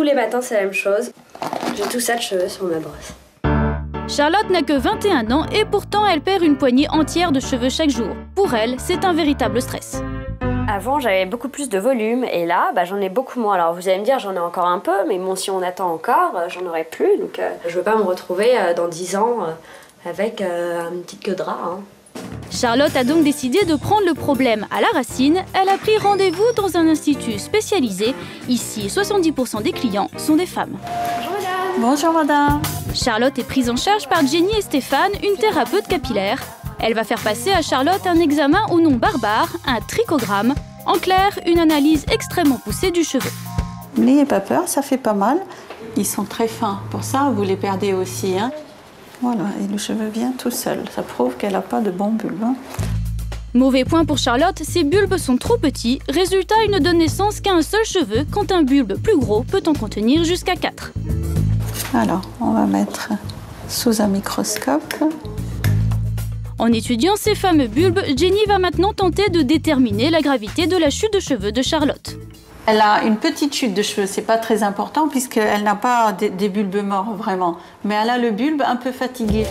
Tous les matins, c'est la même chose. J'ai tout ça de cheveux sur ma brosse. Charlotte n'a que 21 ans et pourtant elle perd une poignée entière de cheveux chaque jour. Pour elle, c'est un véritable stress. Avant, j'avais beaucoup plus de volume et là, j'en ai beaucoup moins. Alors vous allez me dire, j'en ai encore un peu, mais bon, si on attend encore, j'en aurai plus. Donc je veux pas me retrouver dans 10 ans avec une petite queue de rat. Hein. Charlotte a donc décidé de prendre le problème à la racine. Elle a pris rendez-vous dans un institut spécialisé. Ici, 70% des clients sont des femmes. Bonjour madame. Bonjour madame. Charlotte est prise en charge par Jenny et Stéphane, une thérapeute capillaire. Elle va faire passer à Charlotte un examen au nom barbare, un trichogramme. En clair, une analyse extrêmement poussée du cheveu. N'ayez pas peur, ça fait pas mal. Ils sont très fins, pour ça vous les perdez aussi. Hein. Voilà, et le cheveu vient tout seul. Ça prouve qu'elle n'a pas de bons bulbes. Hein. Mauvais point pour Charlotte, ses bulbes sont trop petits. Résultat, il ne donne naissance qu'à un seul cheveu, quand un bulbe plus gros peut en contenir jusqu'à 4. Alors, on va mettre sous un microscope. En étudiant ces fameux bulbes, Jenny va maintenant tenter de déterminer la gravité de la chute de cheveux de Charlotte. Elle a une petite chute de cheveux, c'est pas très important puisqu'elle n'a pas des bulbes morts vraiment. Mais elle a le bulbe un peu fatigué.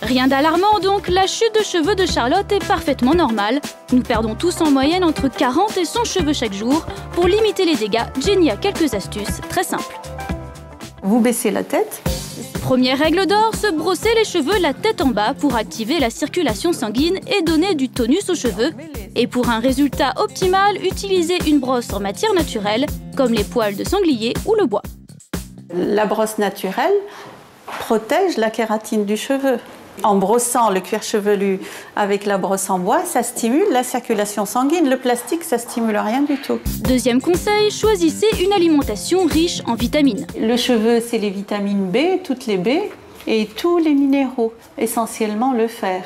Rien d'alarmant donc, la chute de cheveux de Charlotte est parfaitement normale. Nous perdons tous en moyenne entre 40 et 100 cheveux chaque jour. Pour limiter les dégâts, Jenny a quelques astuces très simples. Vous baissez la tête. Première règle d'or, se brosser les cheveux la tête en bas pour activer la circulation sanguine et donner du tonus aux cheveux. Et pour un résultat optimal, utilisez une brosse en matière naturelle, comme les poils de sanglier ou le bois. La brosse naturelle protège la kératine du cheveu. En brossant le cuir chevelu avec la brosse en bois, ça stimule la circulation sanguine. Le plastique, ça stimule rien du tout. Deuxième conseil, choisissez une alimentation riche en vitamines. Le cheveu, c'est les vitamines B, toutes les B, et tous les minéraux, essentiellement le fer.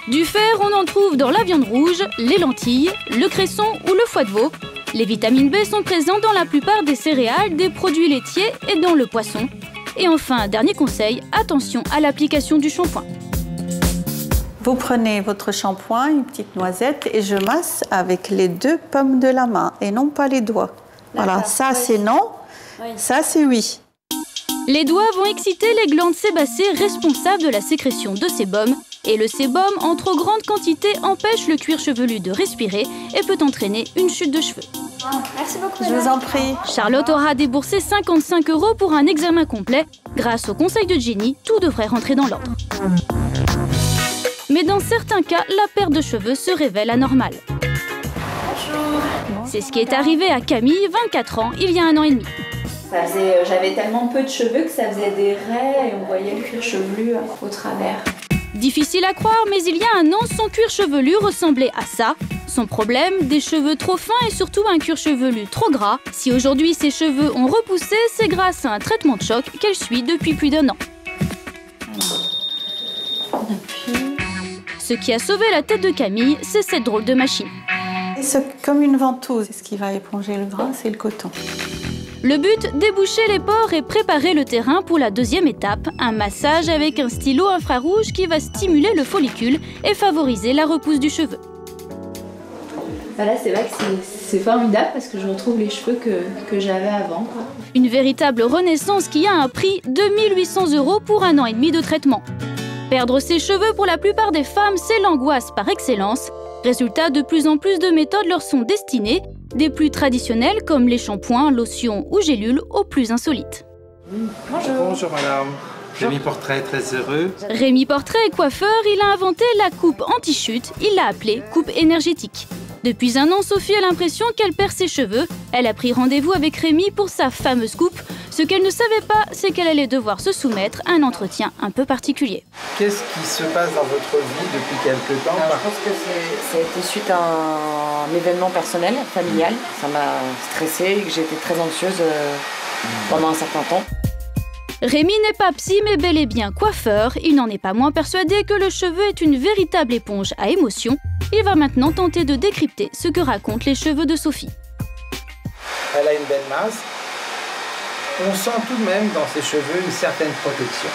Du fer, on en trouve dans la viande rouge, les lentilles, le cresson ou le foie de veau. Les vitamines B sont présentes dans la plupart des céréales, des produits laitiers et dans le poisson. Et enfin, dernier conseil, attention à l'application du shampoing. Vous prenez votre shampoing, une petite noisette, et je masse avec les 2 paumes de la main, et non pas les doigts. Voilà, ça c'est non, ça c'est oui. Les doigts vont exciter les glandes sébacées responsables de la sécrétion de sébum. Et le sébum, en trop grande quantité, empêche le cuir chevelu de respirer et peut entraîner une chute de cheveux. Merci beaucoup. Je vous en prie. Charlotte aura déboursé 55 € pour un examen complet. Grâce au conseil de Jenny, tout devrait rentrer dans l'ordre. Mais dans certains cas, la perte de cheveux se révèle anormale. Bonjour. C'est ce qui est arrivé à Camille, 24 ans, il y a 1 an et demi. J'avais tellement peu de cheveux que ça faisait des raies et on voyait le cuir chevelu au travers. Difficile à croire, mais il y a 1 an, son cuir chevelu ressemblait à ça. Son problème, des cheveux trop fins et surtout un cuir chevelu trop gras. Si aujourd'hui ses cheveux ont repoussé, c'est grâce à un traitement de choc qu'elle suit depuis plus d'1 an. Ce qui a sauvé la tête de Camille, c'est cette drôle de machine. C'est comme une ventouse. Ce qui va éponger le gras, c'est le coton. Le but, déboucher les pores et préparer le terrain pour la deuxième étape, un massage avec un stylo infrarouge qui va stimuler le follicule et favoriser la repousse du cheveu. Là, c'est vrai que c'est formidable parce que je retrouve les cheveux que j'avais avant. Une véritable renaissance qui a un prix de 1800 € pour 1 an et demi de traitement. Perdre ses cheveux pour la plupart des femmes, c'est l'angoisse par excellence. Résultat, de plus en plus de méthodes leur sont destinées, des plus traditionnelles comme les shampoings, lotions ou gélules, aux plus insolites. Bonjour. Bonjour madame. Rémi Portrait, très heureux. Rémi Portrait est coiffeur, il a inventé la coupe anti-chute, il l'a appelée coupe énergétique. Depuis 1 an, Sophie a l'impression qu'elle perd ses cheveux. Elle a pris rendez-vous avec Rémi pour sa fameuse coupe. Ce qu'elle ne savait pas, c'est qu'elle allait devoir se soumettre à un entretien un peu particulier. Qu'est-ce qui se passe dans votre vie depuis quelque temps? Je pense que ça a été suite à un événement personnel, familial. Ça m'a stressée et que j'ai été très anxieuse pendant un certain temps. Rémi n'est pas psy mais bel et bien coiffeur. Il n'en est pas moins persuadé que le cheveu est une véritable éponge à émotions. Il va maintenant tenter de décrypter ce que racontent les cheveux de Sophie. Elle a une belle masse. On sent tout de même dans ses cheveux une certaine protection.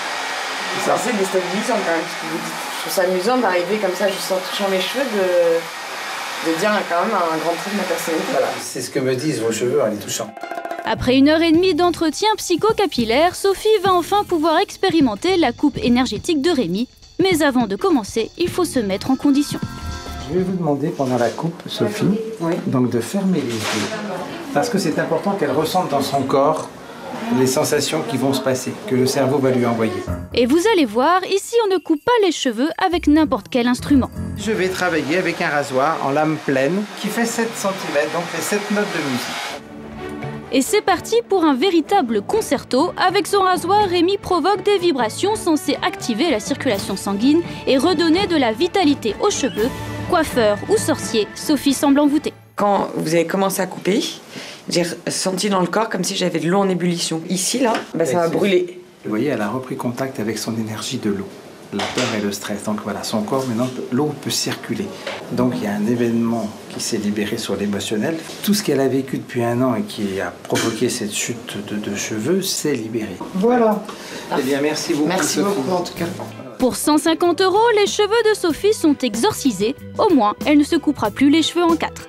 C'est assez déstabilisant quand même. Je trouve ça amusant d'arriver comme ça juste en touchant mes cheveux, de dire quand même un grand trait de ma personnalité. Voilà, c'est ce que me disent vos cheveux en les touchant. Après 1h30 d'entretien psycho-capillaire, Sophie va enfin pouvoir expérimenter la coupe énergétique de Rémi. Mais avant de commencer, il faut se mettre en condition. Je vais vous demander pendant la coupe, Sophie, donc de fermer les yeux. Parce que c'est important qu'elle ressente dans son corps les sensations qui vont se passer, que le cerveau va lui envoyer. Et vous allez voir, ici on ne coupe pas les cheveux avec n'importe quel instrument. Je vais travailler avec un rasoir en lame pleine qui fait 7 cm, donc les 7 notes de musique. Et c'est parti pour un véritable concerto. Avec son rasoir, Rémi provoque des vibrations censées activer la circulation sanguine et redonner de la vitalité aux cheveux. Coiffeur ou sorcier, Sophie semble envoûtée. Quand vous avez commencé à couper, j'ai senti dans le corps comme si j'avais de l'eau en ébullition. Ici, là, ça va brûler. Vous voyez, elle a repris contact avec son énergie de l'eau, la peur et le stress. Donc voilà, son corps, maintenant, l'eau peut circuler. Donc il y a un événement qui s'est libéré sur l'émotionnel. Tout ce qu'elle a vécu depuis 1 an et qui a provoqué cette chute de cheveux s'est libéré. Voilà. Eh bien, merci beaucoup. Merci beaucoup, en tout cas. Pour 150 €, les cheveux de Sophie sont exorcisés. Au moins, elle ne se coupera plus les cheveux en 4.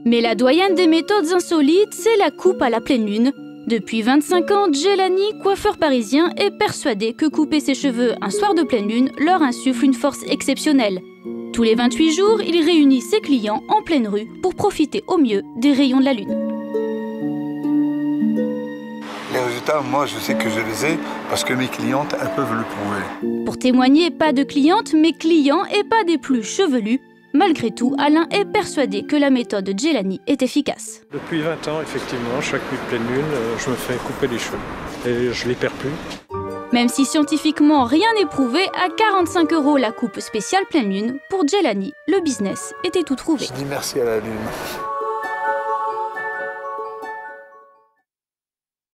Mais la doyenne des méthodes insolites, c'est la coupe à la pleine lune. Depuis 25 ans, Jelani, coiffeur parisien, est persuadé que couper ses cheveux un soir de pleine lune leur insuffle une force exceptionnelle. Tous les 28 jours, il réunit ses clients en pleine rue pour profiter au mieux des rayons de la lune. Les résultats, moi, je sais que je les ai parce que mes clientes, elles peuvent le prouver. Pour témoigner, pas de clientes, mais clients et pas des plus chevelus. Malgré tout, Alain est persuadé que la méthode de Jelani est efficace. Depuis 20 ans, effectivement, chaque nuit de pleine lune, je me fais couper les cheveux et je les perds plus. Même si scientifiquement rien n'est prouvé, à 45 € la coupe spéciale pleine lune, pour Jelani, le business était tout trouvé. Je dis merci à la lune.